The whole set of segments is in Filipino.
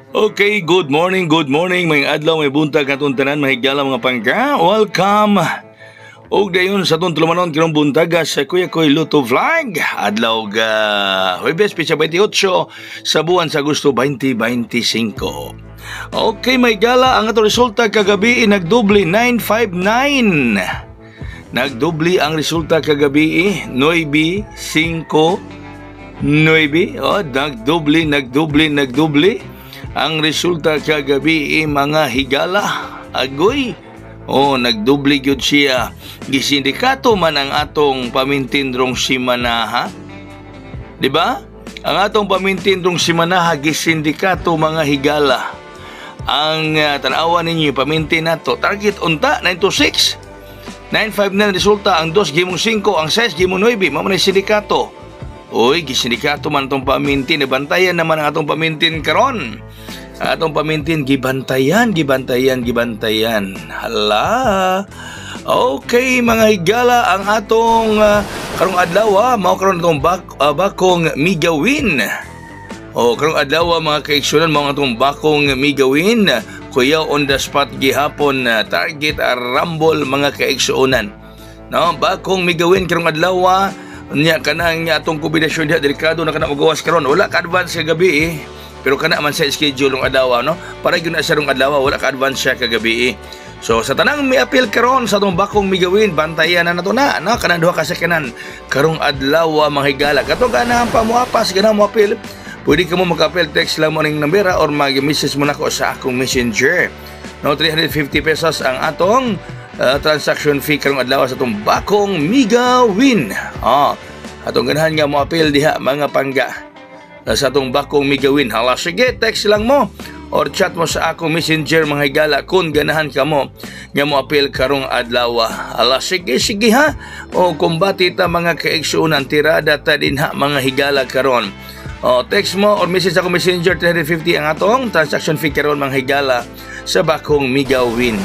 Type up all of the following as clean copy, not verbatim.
Okay, good morning, may adlaw, may buntag atong tanan, mahigala mga pangka. Welcome. Og dayon sa atong tulumanon kirong buntaga sa Kuya Koy Luto Vlog. Adlaw ga Huwebes, Pitsa 28 sa buwan sa Agosto 2025. Okay, may gala ang atong resulta kagabi nagdubli 959. Nagdubli ang resulta kagabi 9-5-9. Nagdubli. Ang resulta kagabi mga higala agoy. Nagdubli gyud siya. Gisindikato man ang atong pamintindrong simanaha. Di ba? Ang atong pamintindrong simanaha gisindikato mga higala. Ang tanawa ninyo pamintin nato. Target unta 926. 959 resulta, ang 2 gimong 5, ang 6 gimong 9. Mamanay sindikato. Gisindikato man itong pamintin. Bantayan naman ang atong pamintin karon. Atong pamintin, gibantayan. Hala. Okay, mga higala, ang atong karong adlaw, mao karon itong bakong migawin. Karong adlaw, mga kaigsunan, mao atong bakong migawin. Kuya on the spot gihapon, target rumble, mga kaigsunan. No, bakong migawin karong adlaw, nya kanang atong kombinasyon diha delikado na kana magawas karon. Wala ka advance sa gabi pero kana man sa schedule ng adlaw, no? Para gyud na sa rong adlaw, wala ka advance siya kagabi. So sa tanang may appeal karon sa atong bakong migawin, bantayan na nato na, no? Kanang duha ka sakyanan karong adlaw, mga higala. Kato ganahan pa mo apas, ganahan mo appeal. Pwede ka mo mag-appeal, text lang mo ning numbera or mag-message mo nako sa akong messenger. No, 350 pesos ang atong transaction fee karong adlaw sa itong bakong migawin. Atong ganahan nga mo appeal diha mga pangga sa itong bakong migawin. Hala, sige, text lang mo or chat mo sa akong messenger mga higala kung ganahan ka mo nga mo appeal karong adlaw. Hala, sige ha. Kumbati ta mga kaigsunan, tirada ta din ha mga higala karon. Text mo or message sa akong messenger, 350 ang atong transaction fee karon mga higala sa bakong migawin.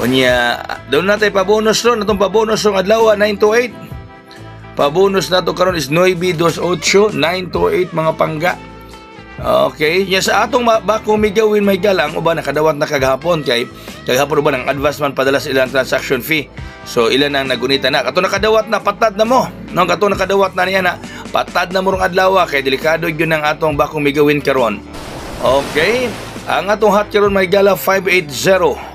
Unya, doon natin pabonus ron. Itong pabonus ron adlaw, 928. Pabonus na ito karon is 928, 928 mga pangga. Okay. Nya sa atong bakong migawin may galang, uba nakadawat na kagahapon. Kagahapon uba ng advance man padala sa ilang transaction fee. So ilan ang nagunita na. Kato nakadawat na, patad na mo. No, kato nakadawat na niya na. Patad na mo rong adlaw. Kaya delikado yun ang atong bakong migawin karon. Okay. Ang atong hot karon may gala 580.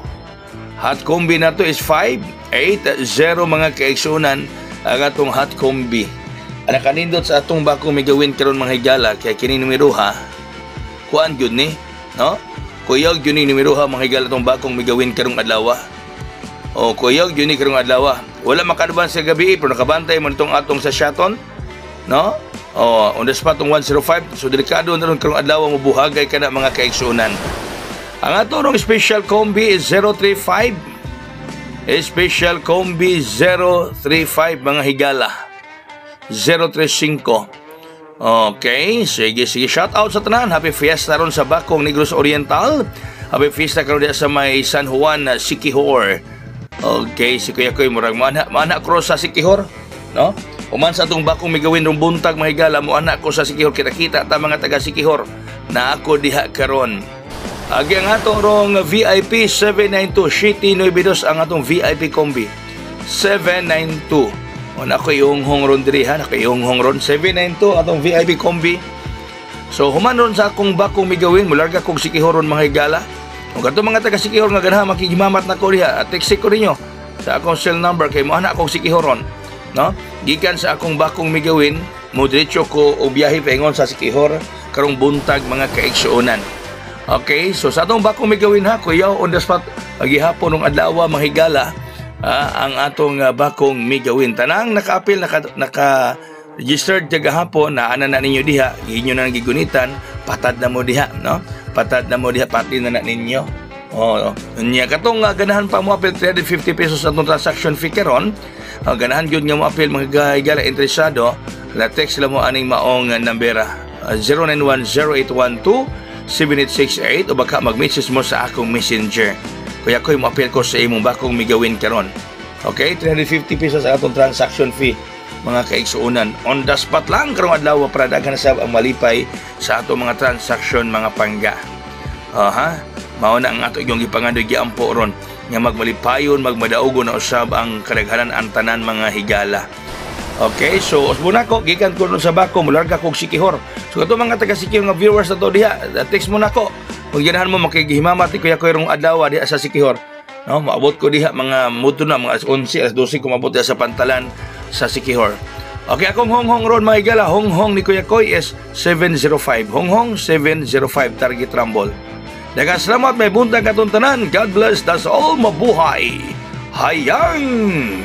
Hot combi na to is 580 mga kaigsunan ang atong hot combi. Ang kanindot sa atong bakong migawin karon mga higala kaya kini numero ha. Kuan gyud ni, no? Kuyog gyud ni numero ha mga higala atong bakong migawin karong adlaw. Kuyog gyud ni karong adlaw. Wala maka-advance sa gabi pero nakabantay mo nitong atong sa shaton, no? On the spot tong 105. So delikado na ron karong adlaw mo buhagay kana mga kaigsunan. Ang atong special combi is 035. Special combi 035 mga higala. 035. Okay, sige. Shout out sa tanan. Happy Fiesta ron sa bakong Negros Oriental. Happy Fiesta karon diha sa may San Juan, Siquijor. Okay, si Kuya Koy murag mana cross sa Siquijor, no? Uman sa atong bakong migawin rong buntag mga higala, mo anak ko sa Siquijor, kita ta mga taga Siquijor na ako diha karon. Agi ang atong rong VIP 792 City 92 ang atong VIP combi 792. Nako yung hongron diri ha, nako yung hongron 792 atong VIP combi. So human ron sa akong bakong migawin, mularga kog Siquijoron mga higala. Kung kato mga taga Siquijor nga ganahan makigimamat na ko diha, text ko ninyo sa akong cell number kay mo anak kog Siquijoron, no? Gikan sa akong bakong migawin, mo diretso ko og biyahe paingon sa Siquijor karong buntag mga kaigsuonan. Okay, so sa atong bakong migawin ha, kuya, on the spot, maghihapon ng adlaw, mga higala, ang atong bakong migawin. Tanang naka-appeal, naka-registered kagahapon, na ana na ninyo diha, inyo na nagigunitan, patad na mo diha, no? Patad na mo diha, pati na ninyo. Nya katong ganahan pa mo appeal 350 pesos atong transaction fee karon. Ganahan gyud nga mo appeal mga higala interesado, la text lang mo aning maong numbera 0910-812-7868 o baka mag-message mo sa akong messenger. Kuya Koy, mo-appeal ko sa imong bakong migawin karon. Okay, 350 pesos ang atong transaction fee mga kaigsuunan. On the spot lang karong adlaw para daghan sa ang malipay sa atong mga transaction mga pangga. Aha, mao na ang ato yung gipangandoy giampo ron nga magmalipayon magmadaugon na usab ang kadaghanan ang tanan mga higala. Okay, so usbon ako gikan ko ron sa bako mularga kog Sikihor. So kato mga taga Sikihor nga viewers ato diha, text mo nako. Kung ganahan mo makigihimamat ni kuya ko rong adlaw diha sa Sikihor. No, maabot ko diha mga muto na mga 11 12 ko maabot diha sa Pantalan sa Sikihor. Okay, akong honghong ron mga higala, honghong ni Kuya Koy is 705. Honghong 705 target rumble. Daghang salamat, may buntag katong tanan. God bless, that's all, mabuhay. Hayang!